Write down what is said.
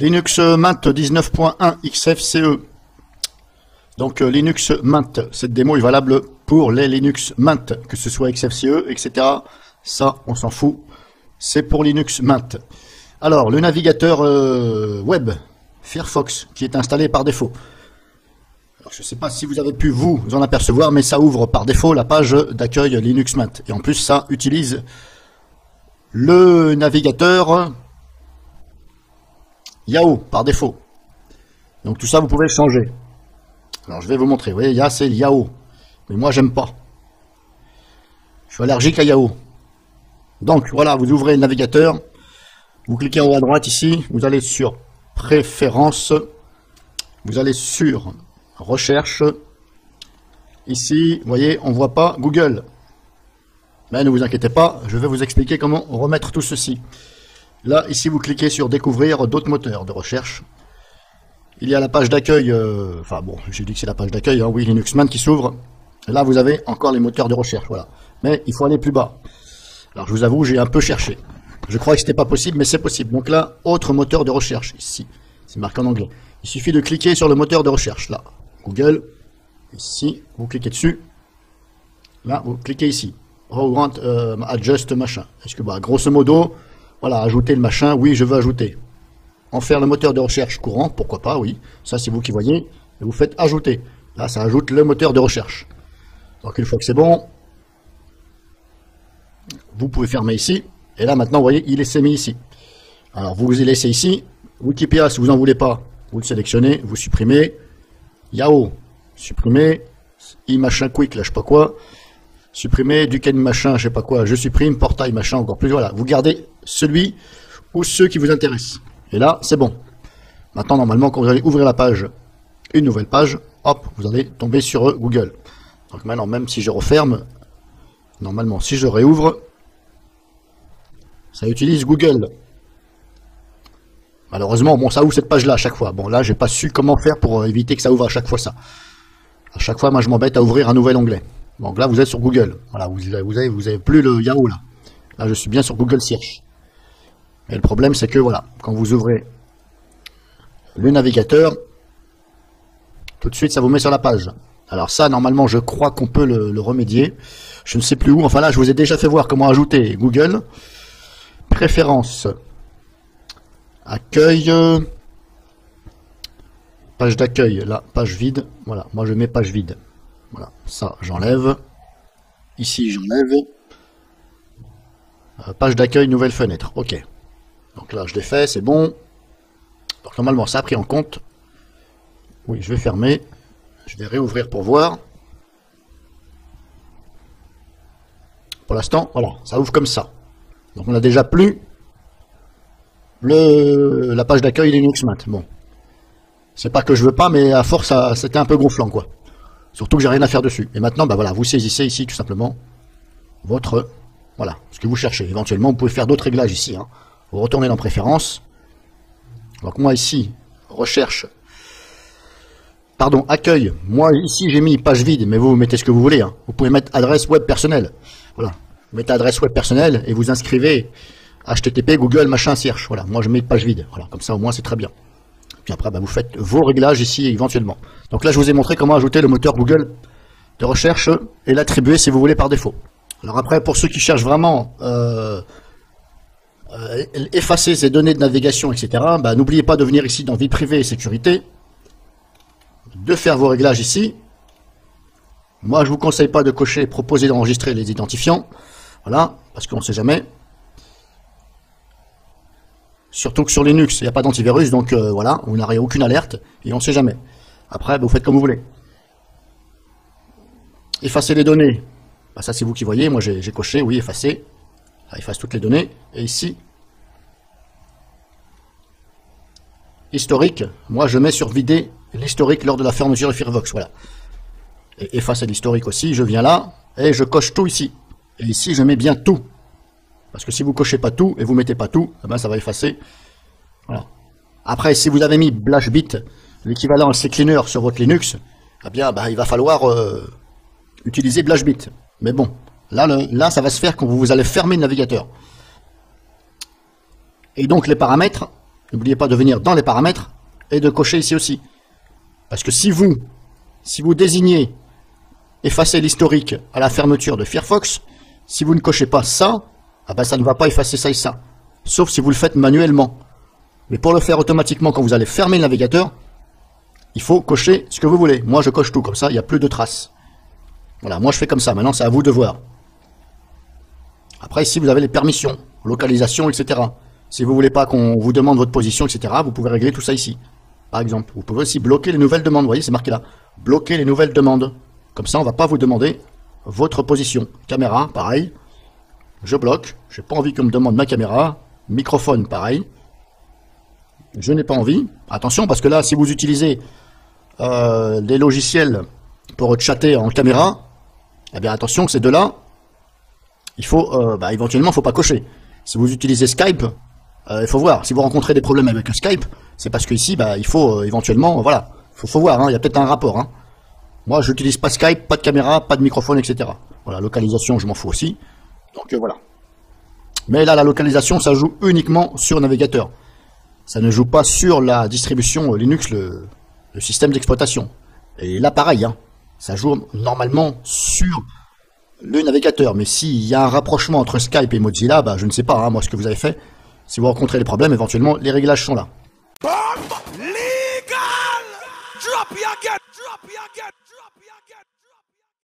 Linux Mint 19.1 XFCE. Donc Linux Mint, cette démo est valable pour les Linux Mint, que ce soit XFCE, etc. Ça, on s'en fout. C'est pour Linux Mint. Alors, le navigateur web Firefox, qui est installé par défaut. Alors, je ne sais pas si vous avez pu vous en apercevoir, mais ça ouvre par défaut la page d'accueil Linux Mint. Et en plus, ça utilise le navigateur Yahoo par défaut. Donc tout ça, vous pouvez le changer. Alors, je vais vous montrer. Vous voyez, c'est Yahoo. Mais moi, j'aime pas. Je suis allergique à Yahoo. Donc, voilà, vous ouvrez le navigateur. Vous cliquez en haut à droite ici. Vous allez sur Préférences. Vous allez sur Recherche. Ici, vous voyez, on ne voit pas Google. Mais ne vous inquiétez pas, je vais vous expliquer comment remettre tout ceci. Là, ici, vous cliquez sur Découvrir d'autres moteurs de recherche. Il y a la page d'accueil, enfin bon, j'ai dit que c'est la page d'accueil, hein, oui, Linux Mint qui s'ouvre. Là, vous avez encore les moteurs de recherche, voilà. Mais il faut aller plus bas. Alors, je vous avoue, j'ai un peu cherché. Je croyais que c'était pas possible, mais c'est possible. Donc là, autre moteur de recherche, ici. C'est marqué en anglais. Il suffit de cliquer sur le moteur de recherche, là. Google. Ici, vous cliquez dessus. Là, vous cliquez ici. Adjust machin. Est-ce que, bah, grosso modo, voilà, ajouter le machin, oui, je veux ajouter. En faire le moteur de recherche courant, pourquoi pas, oui. Ça, c'est vous qui voyez. Et vous faites ajouter. Là, ça ajoute le moteur de recherche. Donc, une fois que c'est bon, vous pouvez fermer ici. Et là, maintenant, vous voyez, il s'est mis ici. Alors, vous vous laissez ici. Wikipédia, si vous n'en voulez pas, vous le sélectionnez, vous supprimez. Yahoo, supprimez. Machin quick, là, je sais pas quoi. Supprimer, Duquesne machin, je sais pas quoi, je supprime, portail machin, encore plus, voilà. Vous gardez celui ou ceux qui vous intéressent. Et là, c'est bon. Maintenant, normalement, quand vous allez ouvrir la page, une nouvelle page, hop, vous allez tomber sur Google. Donc maintenant, même si je referme, normalement, si je réouvre, ça utilise Google. Malheureusement, bon, ça ouvre cette page-là à chaque fois. Bon, là, j'ai pas su comment faire pour éviter que ça ouvre à chaque fois ça. À chaque fois, moi, je m'embête à ouvrir un nouvel onglet. Donc là, vous êtes sur Google. Voilà, vous avez plus le Yahoo là. Là, je suis bien sur Google Search. Et le problème, c'est que voilà, quand vous ouvrez le navigateur, tout de suite, ça vous met sur la page. Alors ça, normalement, je crois qu'on peut le remédier. Je ne sais plus où. Enfin là, je vous ai déjà fait voir comment ajouter Google. Préférences. Accueil. Page d'accueil. Là, page vide. Voilà, moi je mets page vide. Voilà, ça j'enlève. Ici j'enlève. Page d'accueil, nouvelle fenêtre. Ok. Donc là je l'ai fait, c'est bon. Donc normalement ça a pris en compte. Oui, je vais fermer. Je vais réouvrir pour voir. Pour l'instant, voilà, ça ouvre comme ça. Donc on a déjà plus la page d'accueil Linux Mint. Bon. C'est pas que je veux pas, mais à force c'était un peu gonflant quoi. Surtout que j'ai rien à faire dessus. Et maintenant, bah voilà, vous saisissez ici tout simplement votre, voilà, ce que vous cherchez. Éventuellement, vous pouvez faire d'autres réglages ici. Hein. Vous retournez dans Préférences. Donc moi ici, recherche, pardon, accueil. Moi ici j'ai mis page vide, mais vous mettez ce que vous voulez. Hein. Vous pouvez mettre adresse web personnelle. Voilà, vous mettez adresse web personnelle et vous inscrivez HTTP Google machin search. Voilà, moi je mets page vide. Voilà, comme ça au moins c'est très bien. Puis après, bah, vous faites vos réglages ici éventuellement. Donc là, je vous ai montré comment ajouter le moteur Google de recherche et l'attribuer si vous voulez par défaut. Alors après, pour ceux qui cherchent vraiment effacer ces données de navigation, etc., bah, n'oubliez pas de venir ici dans Vie privée et sécurité, de faire vos réglages ici. Moi, je vous conseille pas de cocher proposer d'enregistrer les identifiants. Voilà, parce qu'on ne sait jamais. Surtout que sur Linux, il n'y a pas d'antivirus, donc voilà, vous n'aurez aucune alerte, et on ne sait jamais. Après, vous faites comme vous voulez. Effacer les données, bah, ça c'est vous qui voyez, moi j'ai coché, oui, effacer. Ça efface toutes les données, et ici, historique, moi je mets sur vider l'historique lors de la fermeture de Firefox, voilà. Et effacer l'historique aussi, je viens là, et je coche tout ici. Et ici, je mets bien tout. Parce que si vous cochez pas tout et vous mettez pas tout, eh ben ça va effacer. Voilà. Après, si vous avez mis BlashBit, l'équivalent CCleaner sur votre Linux, eh bien, bah, il va falloir utiliser BlashBit. Mais bon, là, ça va se faire quand vous allez fermer le navigateur. Et donc les paramètres, N'oubliez pas de venir dans les paramètres et de cocher ici aussi. Parce que si vous désignez effacer l'historique à la fermeture de Firefox, si vous ne cochez pas ça, ah ben ça ne va pas effacer ça et ça. Sauf si vous le faites manuellement. Mais pour le faire automatiquement quand vous allez fermer le navigateur, il faut cocher ce que vous voulez. Moi je coche tout, comme ça il n'y a plus de traces. Voilà, moi je fais comme ça, maintenant c'est à vous de voir. Après ici vous avez les permissions, localisation, etc. Si vous voulez pas qu'on vous demande votre position, etc., vous pouvez régler tout ça ici. Par exemple, vous pouvez aussi bloquer les nouvelles demandes. Vous voyez, c'est marqué là. Bloquer les nouvelles demandes. Comme ça, on ne va pas vous demander votre position. Caméra, pareil. Je bloque. Je n'ai pas envie qu'on me demande ma caméra. Microphone, pareil. Je n'ai pas envie. Attention, parce que là, si vous utilisez des logiciels pour chatter en caméra, eh bien attention que ces deux-là, il faut, éventuellement, il ne faut pas cocher. Si vous utilisez Skype, il faut voir. Si vous rencontrez des problèmes avec Skype, c'est parce qu'ici, il faut éventuellement, voilà, faut voir, hein, il y a peut-être un rapport. Hein. Moi, je n'utilise pas Skype, pas de caméra, pas de microphone, etc. Voilà, localisation, je m'en fous aussi. Donc voilà. Mais là, la localisation, ça joue uniquement sur navigateur. Ça ne joue pas sur la distribution Linux, le système d'exploitation. Et là, pareil, hein, ça joue normalement sur le navigateur. Mais s'il y a un rapprochement entre Skype et Mozilla, je ne sais pas, hein, moi, ce que vous avez fait. Si vous rencontrez des problèmes, éventuellement, les réglages sont là. Legal! Drop you again! Drop you again!